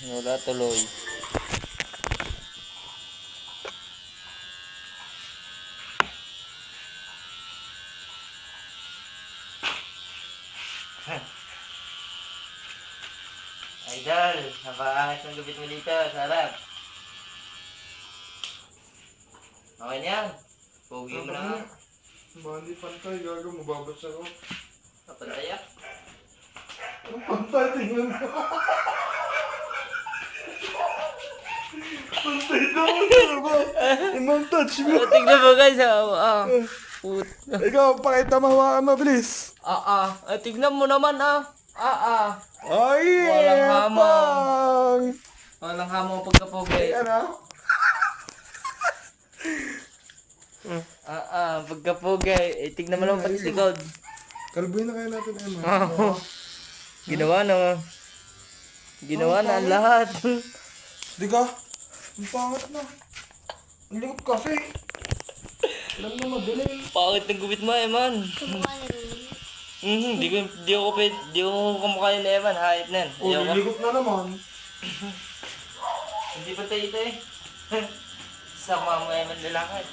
Wala tuloy. Idol, napakangit ng gupit mo dito. Sarap. Okay na yan. Pogi mo na nga. Bali pantay, gago, mababasa ko. Kapantaya. Ang pantay, tingnan mo. Pantay daw, ba? Imang touch mo. Tignan mo guys. Put. Ikaw, pakita mo, hawakan mo, bilis. Tignan mo naman Ay, Walang hamon. pang. Walang hamong pagkapogi. Ano? Pagkapogi. Tignan mo naman pati si God. Kalbuhin na kaya natin, Emma. Ginawa na. Ginawa na ang lahat. Di ka? Ang pangat na. Ang likot kasi. Alam na madilim. Pangit ng gupit mo, Eman. Kumukha na rin. Di ako kumakain na Eman. Hayop na yan. Oh, Ayoko. lilikot na naman. Hindi pa tayo ito eh. Sama mo Eman lalakad.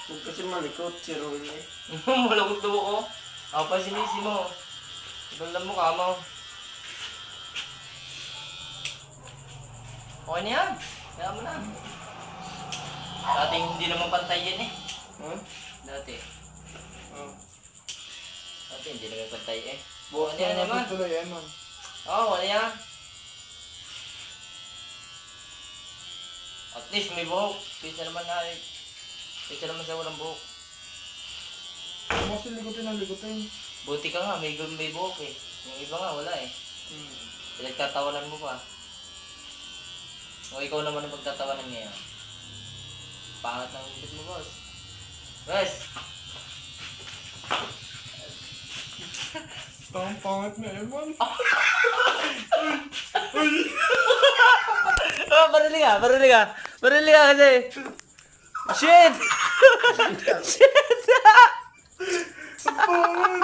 Huwag kasi malikot, si Roy. Malakot daw ako. Ako pa sinisi mo. Ibang lang mukha mo. Okay na yan. Kaya mo na. Dati hindi naman pantay yan eh. Huh? Dati. Oh. Dati hindi naman pantay eh. Bukas Ano yan na naman? natin tuloy, Emma. Oo, ano yan? At least may buhok. Kaysa naman sa walang buhok. Huwag mo kasi likotin ang likotin. Buti ka nga, may buhok eh. Yung iba nga, wala eh. Pinagtatawanan mo pa. O ikaw naman ang pagtatawanan ngayon. Pangat ng bibit mo, boss. Boss! Pangat na, Emma. Barili ka kasi. Shit! Shit! Pangat!